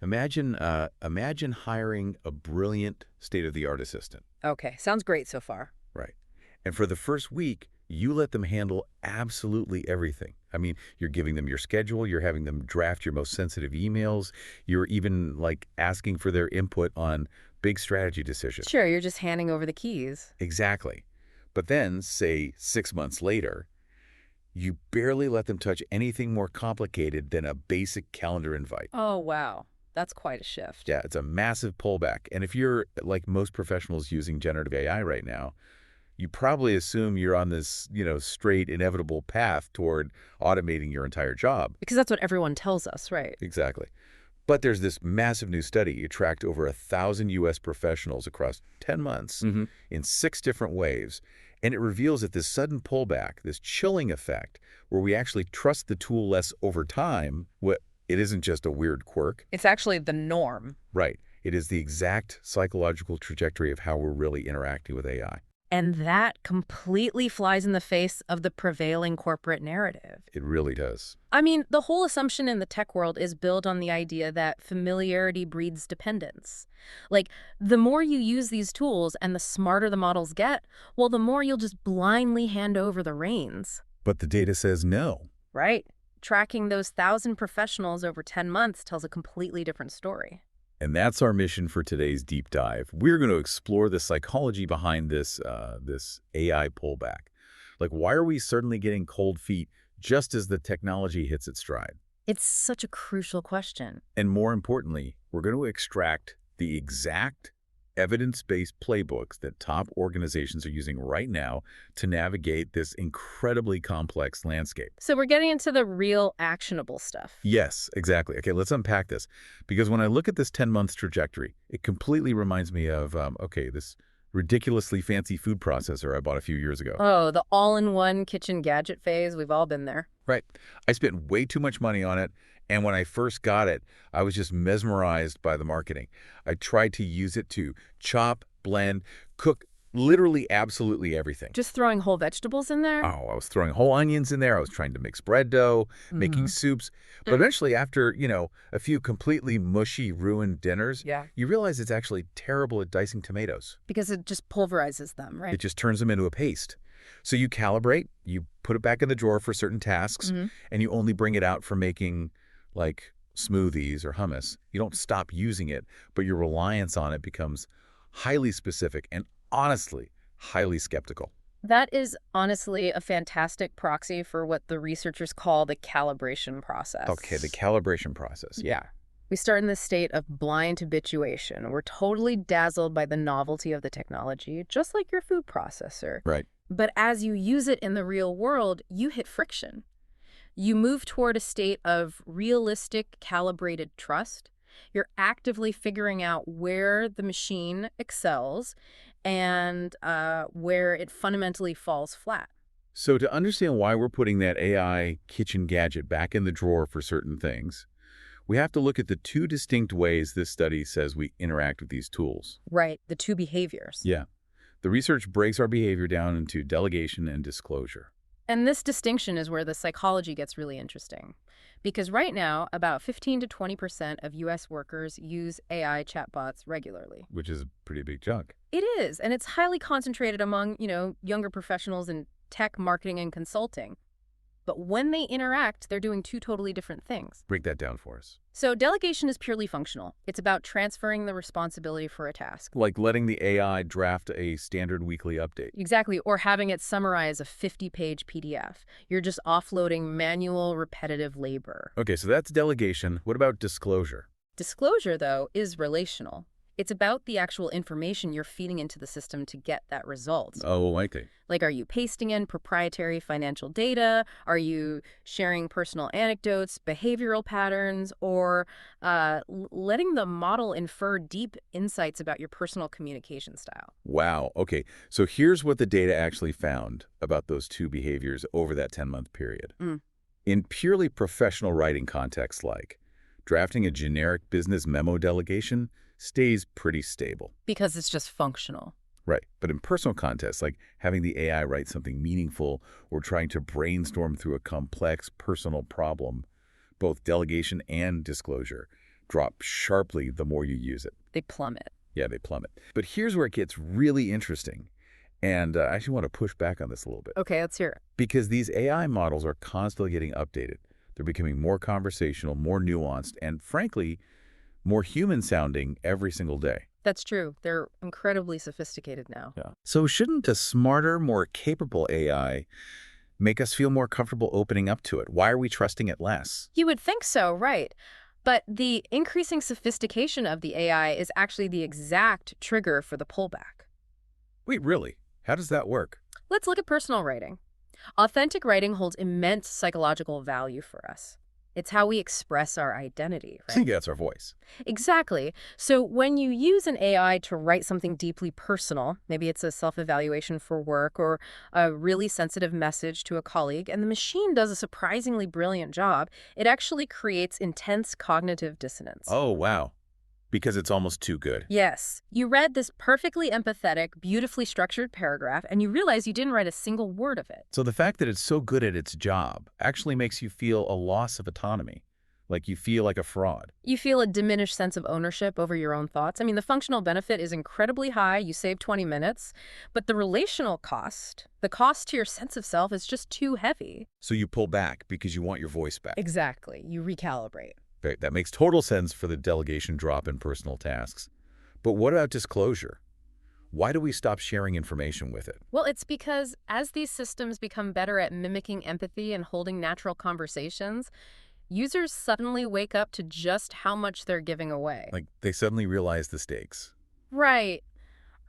Imagine hiring a brilliant state-of-the-art assistant. Okay, sounds great so far. Right. And for the first week, you let them handle absolutely everything. I mean, you're giving them your schedule, you're having them draft your most sensitive emails, you're even like asking for their input on big strategy decisions. Sure, you're just handing over the keys. Exactly. But then, say 6 months later, you barely let them touch anything more complicated than a basic calendar invite. Oh, wow. That's quite a shift. Yeah, it's a massive pullback. And if you're like most professionals using generative AI right now, you probably assume you're on this, straight, inevitable path toward automating your entire job. Because that's what everyone tells us, right? Exactly. But there's this massive new study. It tracked over 1,000 U.S. professionals across 10 months in 6 different waves. And it reveals that this sudden pullback, this chilling effect, where we actually trust the tool less over time, it isn't just a weird quirk. It's actually the norm. Right. It is the exact psychological trajectory of how we're really interacting with AI. And that completely flies in the face of the prevailing corporate narrative. It really does. I mean, the whole assumption in the tech world is built on the idea that familiarity breeds dependence. Like, the more you use these tools and the smarter the models get, well, the more you'll just blindly hand over the reins. But the data says no. Right. Tracking those 1,000 professionals over 10 months tells a completely different story. And that's our mission for today's deep dive. We're going to explore the psychology behind this AI pullback. Like, why are we suddenly getting cold feet just as the technology hits its stride? It's such a crucial question. And more importantly, we're going to extract the exact evidence-based playbooks that top organizations are using right now to navigate this incredibly complex landscape. So we're getting into the real actionable stuff. Yes, exactly. Okay, let's unpack this. Because when I look at this 10-month trajectory, it completely reminds me of, this ridiculously fancy food processor I bought a few years ago. Oh, the all-in-one kitchen gadget phase. We've all been there. Right. I spent way too much money on it. And when I first got it, I was just mesmerized by the marketing. I tried to use it to chop, blend, cook literally absolutely everything. Just throwing whole vegetables in there? Oh, I was throwing whole onions in there. I was trying to mix bread dough, making soups. But eventually, after, a few completely mushy, ruined dinners, you realize it's actually terrible at dicing tomatoes. Because it just pulverizes them, right? It just turns them into a paste. So you calibrate, you put it back in the drawer for certain tasks, and you only bring it out for making like smoothies or hummus. You don't stop using it, but your reliance on it becomes highly specific and honestly highly skeptical. That is honestly a fantastic proxy for what the researchers call the calibration process. Okay, the calibration process. Yeah. We start in this state of blind habituation. We're totally dazzled by the novelty of the technology, just like your food processor. Right. But as you use it in the real world, you hit friction. You move toward a state of realistic, calibrated trust. You're actively figuring out where the machine excels and where it fundamentally falls flat. So to understand why we're putting that AI kitchen gadget back in the drawer for certain things, we have to look at the 2 distinct ways this study says we interact with these tools. Right, the 2 behaviors. Yeah. The research breaks our behavior down into delegation and disclosure. And this distinction is where the psychology gets really interesting. Because right now, about 15 to 20% of U.S. workers use AI chatbots regularly. Which is a pretty big chunk. It is, and it's highly concentrated among, younger professionals in tech, marketing, and consulting. But when they interact, they're doing 2 totally different things. Break that down for us. So delegation is purely functional. It's about transferring the responsibility for a task. Like letting the AI draft a standard weekly update. Exactly, or having it summarize a 50-page PDF. You're just offloading manual, repetitive labor. Okay, so that's delegation. What about disclosure? Disclosure, though, is relational. It's about the actual information you're feeding into the system to get that result. Oh, okay. Like, are you pasting in proprietary financial data? Are you sharing personal anecdotes, behavioral patterns, or letting the model infer deep insights about your personal communication style? Wow. Okay. So here's what the data actually found about those 2 behaviors over that 10-month period. In purely professional writing contexts like drafting a generic business memo delegation stays pretty stable. Because it's just functional. Right. But in personal contexts, like having the AI write something meaningful or trying to brainstorm through a complex personal problem, both delegation and disclosure drop sharply the more you use it. They plummet. Yeah, they plummet. But here's where it gets really interesting. And I actually want to push back on this a little bit. Okay, let's hear it. Because these AI models are constantly getting updated. They're becoming more conversational, more nuanced, and frankly, more human-sounding every single day. That's true. They're incredibly sophisticated now. Yeah. So shouldn't a smarter, more capable AI make us feel more comfortable opening up to it? Why are we trusting it less? You would think so, right? But the increasing sophistication of the AI is actually the exact trigger for the pullback. Wait, really? How does that work? Let's look at personal writing. Authentic writing holds immense psychological value for us. It's how we express our identity, I think right? that's our voice. Exactly. So when you use an AI to write something deeply personal, maybe it's a self-evaluation for work or a really sensitive message to a colleague, and the machine does a surprisingly brilliant job, it actually creates intense cognitive dissonance. Oh, wow. Because it's almost too good. Yes. You read this perfectly empathetic, beautifully structured paragraph, and you realize you didn't write a single word of it. So the fact that it's so good at its job actually makes you feel a loss of autonomy, like you feel like a fraud. You feel a diminished sense of ownership over your own thoughts. I mean, the functional benefit is incredibly high. You save 20 minutes. But the relational cost, the cost to your sense of self, is just too heavy. So you pull back because you want your voice back. Exactly. You recalibrate. Right, that makes total sense for the delegation drop in personal tasks. But what about disclosure? Why do we stop sharing information with it? Well, it's because as these systems become better at mimicking empathy and holding natural conversations, users suddenly wake up to just how much they're giving away. Like, they suddenly realize the stakes. Right.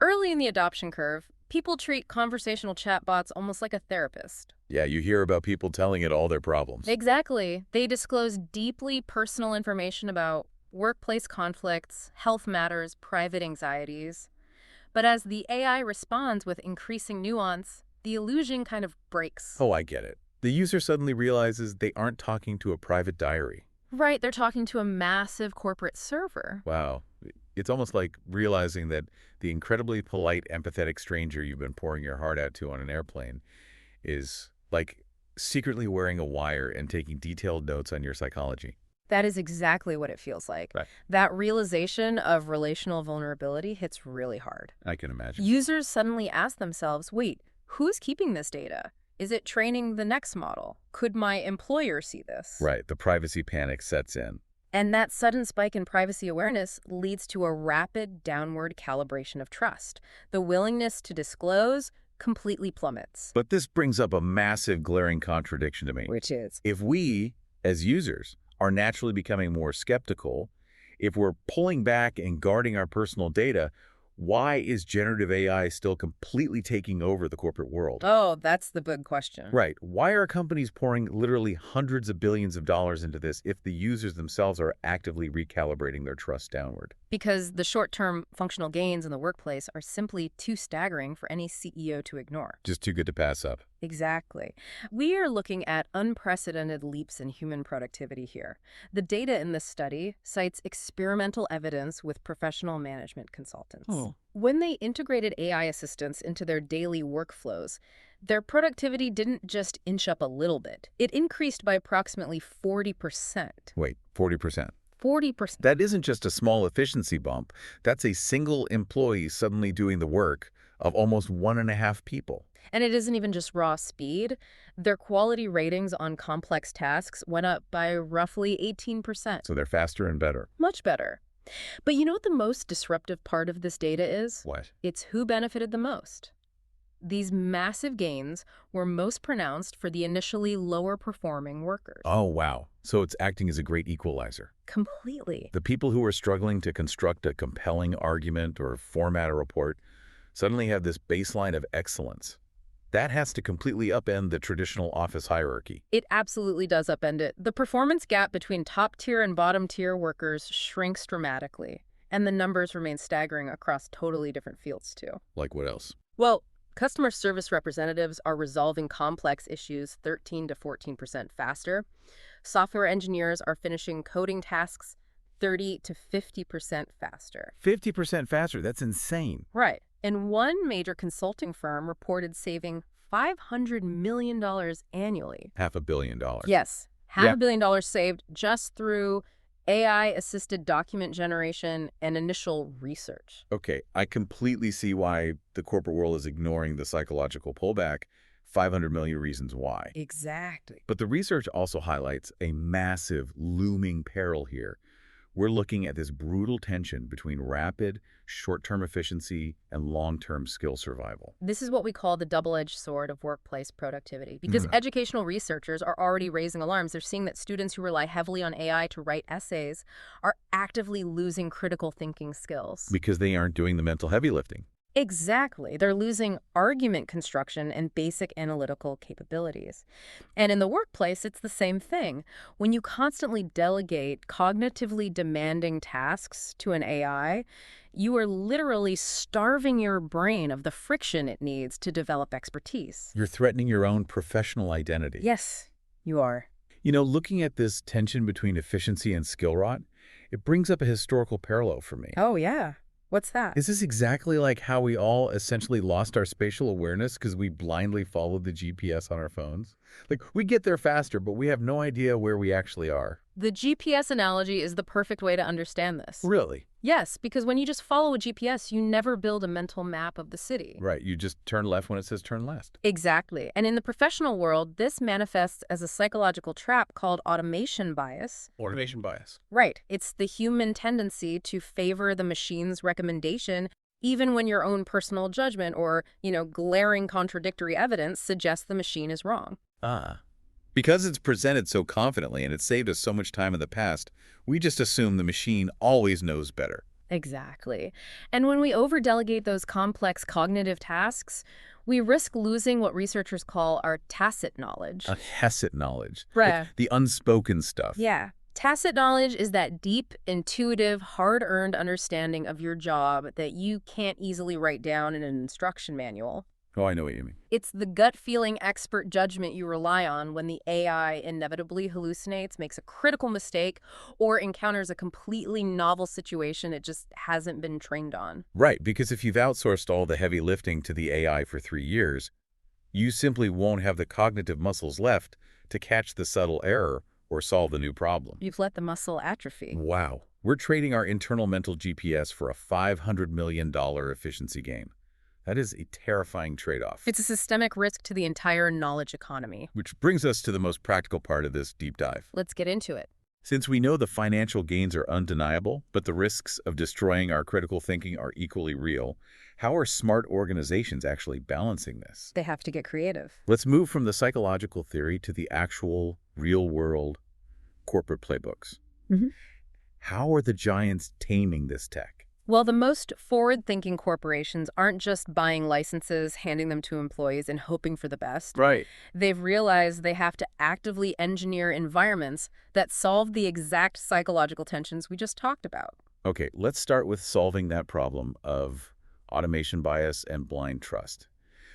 Early in the adoption curve, people treat conversational chatbots almost like a therapist. Yeah, you hear about people telling it all their problems. Exactly. They disclose deeply personal information about workplace conflicts, health matters, private anxieties. But as the AI responds with increasing nuance, the illusion kind of breaks. Oh, I get it. The user suddenly realizes they aren't talking to a private diary. Right, they're talking to a massive corporate server. Wow. It's almost like realizing that the incredibly polite, empathetic stranger you've been pouring your heart out to on an airplane is like secretly wearing a wire and taking detailed notes on your psychology. That is exactly what it feels like. Right. That realization of relational vulnerability hits really hard. I can imagine. Users suddenly ask themselves, wait, who's keeping this data? Is it training the next model? Could my employer see this? Right. The privacy panic sets in. And that sudden spike in privacy awareness leads to a rapid downward calibration of trust. The willingness to disclose completely plummets. But this brings up a massive glaring contradiction to me. Which is? If we, as users, are naturally becoming more skeptical, if we're pulling back and guarding our personal data, why is generative AI still completely taking over the corporate world? Oh, that's the big question. Right. Why are companies pouring literally hundreds of billions of dollars into this if the users themselves are actively recalibrating their trust downward? Because the short-term functional gains in the workplace are simply too staggering for any CEO to ignore. Just too good to pass up. Exactly. We are looking at unprecedented leaps in human productivity here. The data in this study cites experimental evidence with professional management consultants. Oh. When they integrated AI assistants into their daily workflows, their productivity didn't just inch up a little bit. It increased by approximately 40%. Wait, 40%. 40%. That isn't just a small efficiency bump. That's a single employee suddenly doing the work of almost 1.5 people. And it isn't even just raw speed. Their quality ratings on complex tasks went up by roughly 18%. So they're faster and better. Much better. But you know what the most disruptive part of this data is? What? It's who benefited the most. These massive gains were most pronounced for the initially lower performing workers. Oh, wow. So it's acting as a great equalizer. Completely. The people who are struggling to construct a compelling argument or format a report suddenly have this baseline of excellence. That has to completely upend the traditional office hierarchy. It absolutely does upend it. The performance gap between top-tier and bottom-tier workers shrinks dramatically, and the numbers remain staggering across totally different fields, too. Like what else? Well, customer service representatives are resolving complex issues 13 to 14% faster. Software engineers are finishing coding tasks 30 to 50% faster. 50% faster? That's insane. Right. And one major consulting firm reported saving $500 million annually. $500 million. Yes. $500 million saved just through AI-assisted document generation, and initial research. Okay, I completely see why the corporate world is ignoring the psychological pullback, 500 million reasons why. Exactly. But the research also highlights a massive looming peril here. We're looking at this brutal tension between rapid, short-term efficiency and long-term skill survival. This is what we call the double-edged sword of workplace productivity. Because educational researchers are already raising alarms. They're seeing that students who rely heavily on AI to write essays are actively losing critical thinking skills. Because they aren't doing the mental heavy lifting. Exactly. They're losing argument construction and basic analytical capabilities. And in the workplace, it's the same thing. When you constantly delegate cognitively demanding tasks to an AI, you are literally starving your brain of the friction it needs to develop expertise. You're threatening your own professional identity. Yes, you are. You know, looking at this tension between efficiency and skill rot, it brings up a historical parallel for me. Oh, yeah. What's that? Is this exactly like how we all essentially lost our spatial awareness because we blindly followed the GPS on our phones? Like, we get there faster, but we have no idea where we actually are. The GPS analogy is the perfect way to understand this. Really? Yes, because when you just follow a GPS, you never build a mental map of the city. Right, you just turn left when it says turn left. Exactly. And in the professional world, this manifests as a psychological trap called automation bias. Automation bias. Right. It's the human tendency to favor the machine's recommendation even when your own personal judgment or, glaring contradictory evidence suggests the machine is wrong. Ah. Because it's presented so confidently and it saved us so much time in the past, we just assume the machine always knows better. Exactly. And when we overdelegate those complex cognitive tasks, we risk losing what researchers call our tacit knowledge. A tacit knowledge. Right. Like the unspoken stuff. Yeah. Tacit knowledge is that deep, intuitive, hard-earned understanding of your job that you can't easily write down in an instruction manual. Oh, I know what you mean. It's the gut-feeling expert judgment you rely on when the AI inevitably hallucinates, makes a critical mistake, or encounters a completely novel situation it just hasn't been trained on. Right, because if you've outsourced all the heavy lifting to the AI for 3 years, you simply won't have the cognitive muscles left to catch the subtle error or solve the new problem. You've let the muscle atrophy. Wow. We're trading our internal mental GPS for a $500 million efficiency gain. That is a terrifying trade-off. It's a systemic risk to the entire knowledge economy. Which brings us to the most practical part of this deep dive. Let's get into it. Since we know the financial gains are undeniable, but the risks of destroying our critical thinking are equally real, how are smart organizations actually balancing this? They have to get creative. Let's move from the psychological theory to the actual, real-world corporate playbooks. How are the giants taming this tech? Well, the most forward-thinking corporations aren't just buying licenses, handing them to employees, and hoping for the best. Right. They've realized they have to actively engineer environments that solve the exact psychological tensions we just talked about. Okay, let's start with solving that problem of automation bias and blind trust.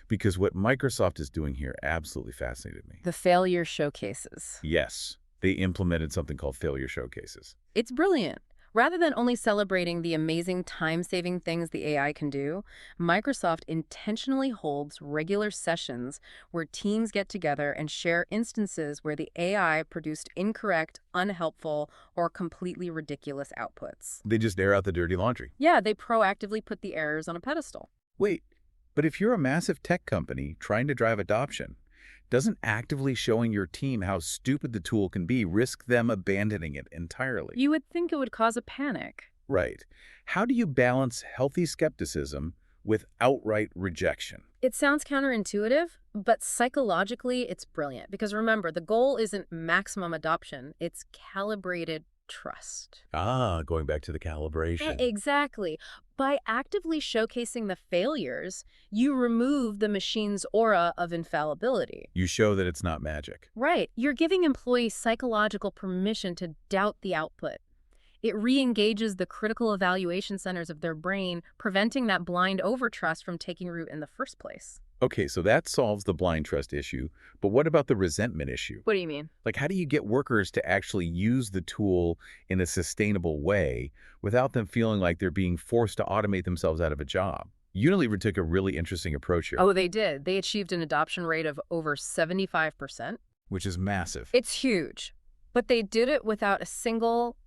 Because what Microsoft is doing here absolutely fascinated me. The failure showcases. Yes, they implemented something called failure showcases. It's brilliant. Rather than only celebrating the amazing time-saving things the AI can do, Microsoft intentionally holds regular sessions where teams get together and share instances where the AI produced incorrect, unhelpful, or completely ridiculous outputs. They just air out the dirty laundry. Yeah, they proactively put the errors on a pedestal. Wait, but if you're a massive tech company trying to drive adoption, doesn't actively showing your team how stupid the tool can be risk them abandoning it entirely? You would think it would cause a panic. Right. How do you balance healthy skepticism with outright rejection? It sounds counterintuitive, but psychologically it's brilliant. Because remember, the goal isn't maximum adoption, it's calibrated trust. Ah, going back to the calibration. Exactly. By actively showcasing the failures, you remove the machine's aura of infallibility. You show that it's not magic. Right. You're giving employees psychological permission to doubt the output. It re-engages the critical evaluation centers of their brain, preventing that blind overtrust from taking root in the first place. Okay, so that solves the blind trust issue, but what about the resentment issue? What do you mean? Like, how do you get workers to actually use the tool in a sustainable way without them feeling like they're being forced to automate themselves out of a job? Unilever took a really interesting approach here. Oh, they did. They achieved an adoption rate of over 75%. Which is massive. It's huge. But they did it without a single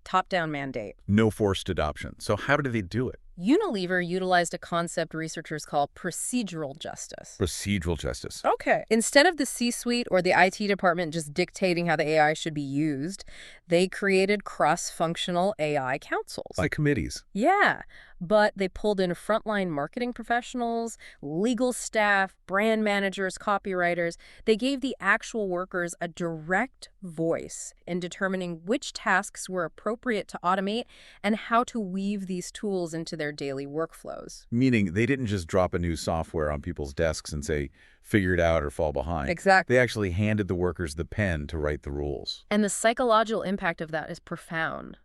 top-down mandate. No forced adoption. So how did they do it? Unilever utilized a concept researchers call procedural justice. Procedural justice. Okay. Instead of the C-suite or the IT department just dictating how the AI should be used, they created cross-functional AI councils. By committees. Yeah, but they pulled in frontline marketing professionals, legal staff, brand managers, copywriters. They gave the actual workers a direct voice in determining which tasks were appropriate to automate and how to weave these tools into their daily workflows. Meaning they didn't just drop a new software on people's desks and say, figure it out or fall behind. Exactly. They actually handed the workers the pen to write the rules. And the psychological impact of that is profound.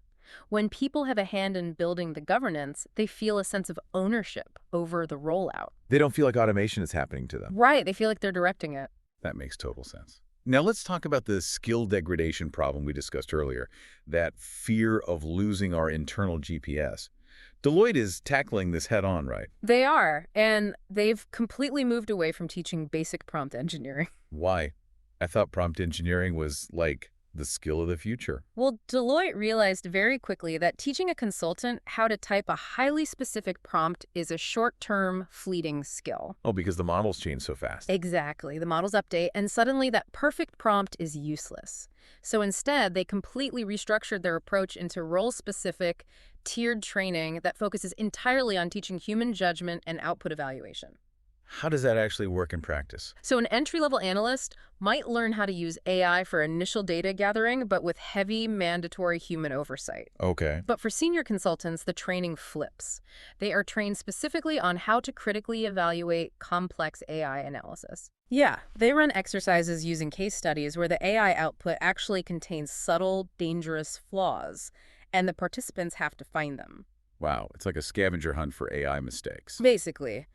When people have a hand in building the governance, they feel a sense of ownership over the rollout. They don't feel like automation is happening to them. Right, they feel like they're directing it. That makes total sense. Now let's talk about the skill degradation problem we discussed earlier, that fear of losing our internal GPS. Deloitte is tackling this head on, right? They are, and they've completely moved away from teaching basic prompt engineering. Why? I thought prompt engineering was like the skill of the future. Well, Deloitte realized very quickly that teaching a consultant how to type a highly specific prompt is a short-term, fleeting skill. Oh, because the models change so fast. Exactly. The models update, and suddenly that perfect prompt is useless. So instead, they completely restructured their approach into role-specific, tiered training that focuses entirely on teaching human judgment and output evaluation. How does that actually work in practice? So an entry-level analyst might learn how to use AI for initial data gathering, but with heavy mandatory human oversight. Okay. But for senior consultants, the training flips. They are trained specifically on how to critically evaluate complex AI analysis. Yeah, they run exercises using case studies where the AI output actually contains subtle, dangerous flaws, and the participants have to find them. Wow, it's like a scavenger hunt for AI mistakes. Basically.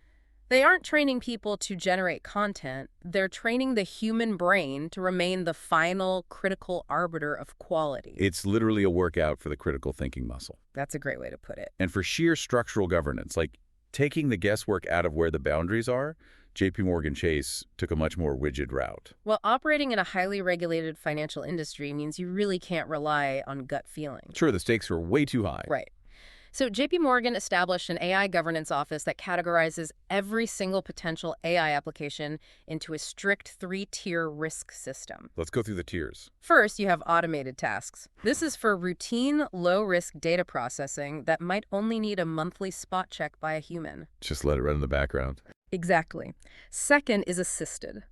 They aren't training people to generate content. They're training the human brain to remain the final critical arbiter of quality. It's literally a workout for the critical thinking muscle. That's a great way to put it. And for sheer structural governance, like taking the guesswork out of where the boundaries are, JP Morgan Chase took a much more rigid route. Well, operating in a highly regulated financial industry means you really can't rely on gut feeling. Sure, the stakes are way too high. Right. So JP Morgan established an AI governance office that categorizes every single potential AI application into a strict 3-tier risk system. Let's go through the tiers. First, you have automated tasks. This is for routine, low-risk data processing that might only need a monthly spot check by a human. Just let it run in the background. Exactly. Second is assisted.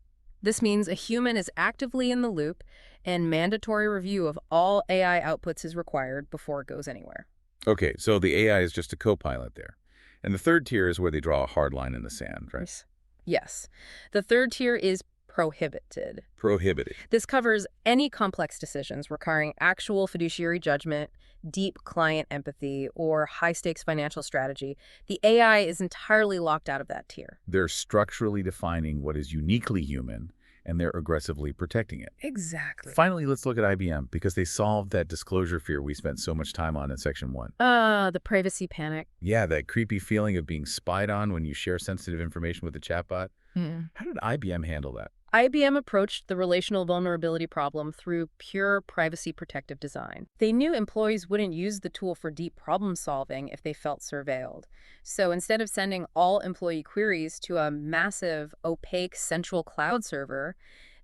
This means a human is actively in the loop, and mandatory review of all AI outputs is required before it goes anywhere. Okay, so the AI is just a co-pilot there. And the third tier is where they draw a hard line in the sand, right? Yes. The third tier is prohibited. Prohibited. This covers any complex decisions requiring actual fiduciary judgment, deep client empathy, or high-stakes financial strategy. The AI is entirely locked out of that tier. They're structurally defining what is uniquely human, and they're aggressively protecting it. Exactly. Finally, let's look at IBM, because they solved that disclosure fear we spent so much time on in Section 1. The privacy panic. Yeah, that creepy feeling of being spied on when you share sensitive information with a chatbot. How did IBM handle that? IBM approached the relational vulnerability problem through pure privacy protective design. They knew employees wouldn't use the tool for deep problem solving if they felt surveilled. So instead of sending all employee queries to a massive, opaque central cloud server,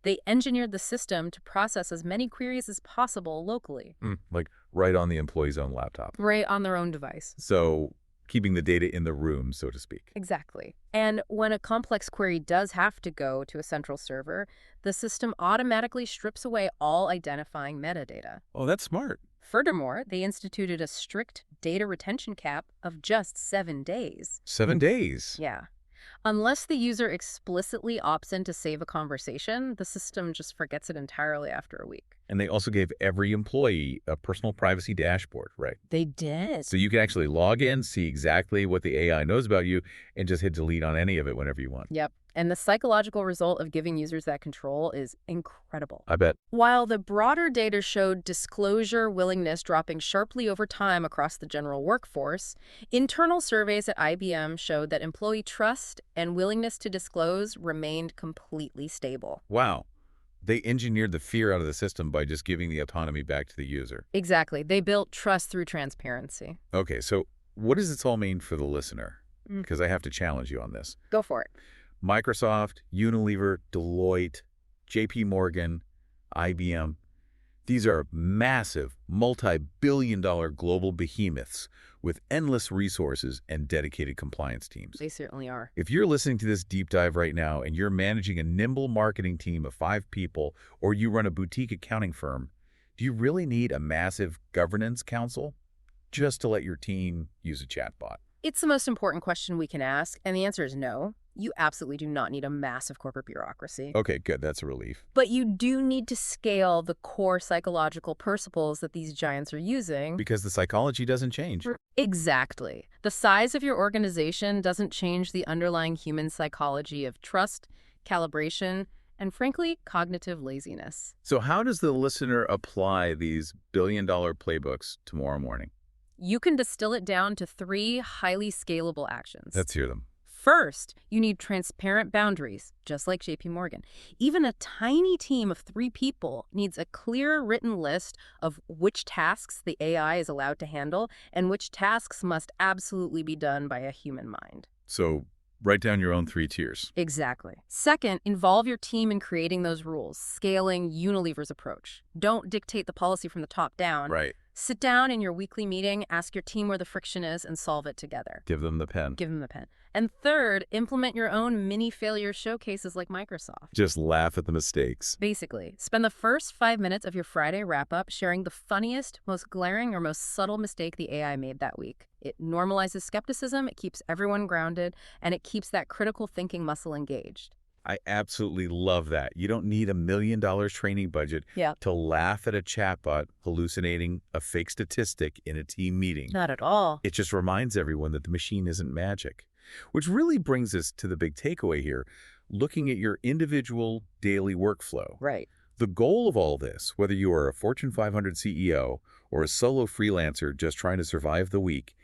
they engineered the system to process as many queries as possible locally. Like right on the employee's own laptop. Right on their own device. So keeping the data in the room, so to speak. Exactly. And when a complex query does have to go to a central server, the system automatically strips away all identifying metadata. Oh, that's smart. Furthermore, they instituted a strict data retention cap of just 7 days. 7 days? Yeah. Unless the user explicitly opts in to save a conversation, the system just forgets it entirely after a week. And they also gave every employee a personal privacy dashboard, right? They did. So you can actually log in, see exactly what the AI knows about you, and just hit delete on any of it whenever you want. Yep. And the psychological result of giving users that control is incredible. I bet. While the broader data showed disclosure willingness dropping sharply over time across the general workforce, internal surveys at IBM showed that employee trust and willingness to disclose remained completely stable. Wow. They engineered the fear out of the system by just giving the autonomy back to the user. Exactly. They built trust through transparency. Okay, so what does this all mean for the listener? Mm. Because I have to challenge you on this. Go for it. Microsoft, Unilever, Deloitte, JP Morgan, IBM. These are massive, multi-billion-dollar global behemoths with endless resources and dedicated compliance teams. They certainly are. If you're listening to this deep dive right now and you're managing a nimble marketing team of 5 people or you run a boutique accounting firm, do you really need a massive governance council just to let your team use a chatbot? It's the most important question we can ask, and the answer is no. You absolutely do not need a massive corporate bureaucracy. Okay, good. That's a relief. But you do need to scale the core psychological principles that these giants are using. Because the psychology doesn't change. Exactly. The size of your organization doesn't change the underlying human psychology of trust, calibration, and frankly, cognitive laziness. So how does the listener apply these billion-dollar playbooks tomorrow morning? You can distill it down to 3 highly scalable actions. Let's hear them. First, you need transparent boundaries, just like JP Morgan. Even a tiny team of 3 people needs a clear written list of which tasks the AI is allowed to handle and which tasks must absolutely be done by a human mind. So write down your own 3 tiers. Exactly. Second, involve your team in creating those rules, scaling Unilever's approach. Don't dictate the policy from the top down. Right. Sit down in your weekly meeting, ask your team where the friction is, and solve it together. Give them the pen. Give them the pen. And third, implement your own mini failure showcases like Microsoft. Just laugh at the mistakes. Basically, spend the first 5 minutes of your Friday wrap-up sharing the funniest, most glaring, or most subtle mistake the AI made that week. It normalizes skepticism, it keeps everyone grounded, and it keeps that critical thinking muscle engaged. I absolutely love that. You don't need $1 million training budget to laugh at a chatbot hallucinating a fake statistic in a team meeting. Not at all. It just reminds everyone that the machine isn't magic. Which really brings us to the big takeaway here, looking at your individual daily workflow. Right. The goal of all this, whether you are a Fortune 500 CEO or a solo freelancer just trying to survive the week,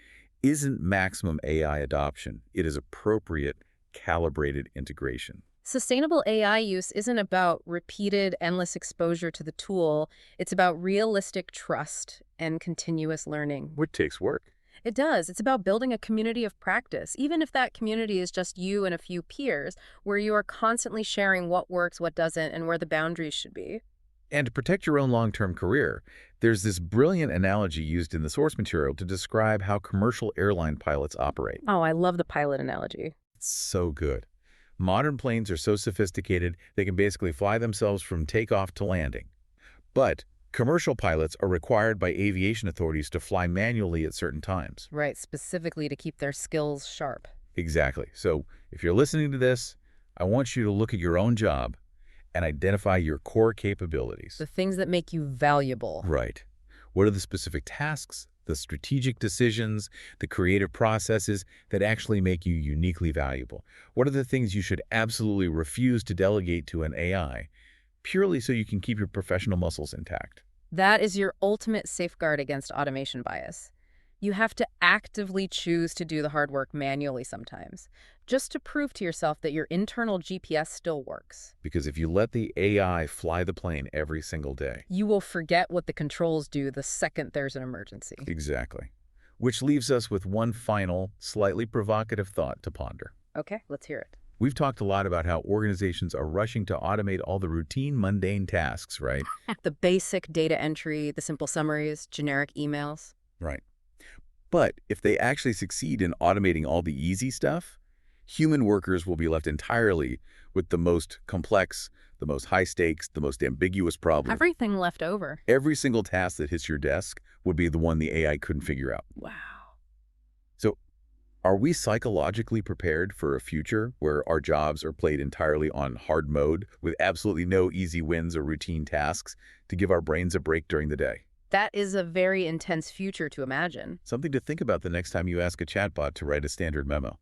isn't maximum AI adoption. It is appropriate, calibrated integration. Sustainable AI use isn't about repeated, endless exposure to the tool. It's about realistic trust and continuous learning. Which takes work. It does. It's about building a community of practice, even if that community is just you and a few peers, where you are constantly sharing what works, what doesn't, and where the boundaries should be. And to protect your own long-term career, there's this brilliant analogy used in the source material to describe how commercial airline pilots operate. Oh, I love the pilot analogy. It's so good. Modern planes are so sophisticated, they can basically fly themselves from takeoff to landing. But commercial pilots are required by aviation authorities to fly manually at certain times. Right, specifically to keep their skills sharp. Exactly. So if you're listening to this, I want you to look at your own job and identify your core capabilities. The things that make you valuable. Right. What are the specific tasks, the strategic decisions, the creative processes that actually make you uniquely valuable? What are the things you should absolutely refuse to delegate to an AI, purely so you can keep your professional muscles intact? That is your ultimate safeguard against automation bias. You have to actively choose to do the hard work manually sometimes, just to prove to yourself that your internal GPS still works. Because if you let the AI fly the plane every single day, you will forget what the controls do the second there's an emergency. Exactly. Which leaves us with one final, slightly provocative thought to ponder. Okay, let's hear it. We've talked a lot about how organizations are rushing to automate all the routine, mundane tasks, right? The basic data entry, the simple summaries, generic emails. Right. But if they actually succeed in automating all the easy stuff, human workers will be left entirely with the most complex, the most high stakes, the most ambiguous problem. Everything left over. Every single task that hits your desk would be the one the AI couldn't figure out. Wow. So are we psychologically prepared for a future where our jobs are played entirely on hard mode with absolutely no easy wins or routine tasks to give our brains a break during the day? That is a very intense future to imagine. Something to think about the next time you ask a chatbot to write a standard memo.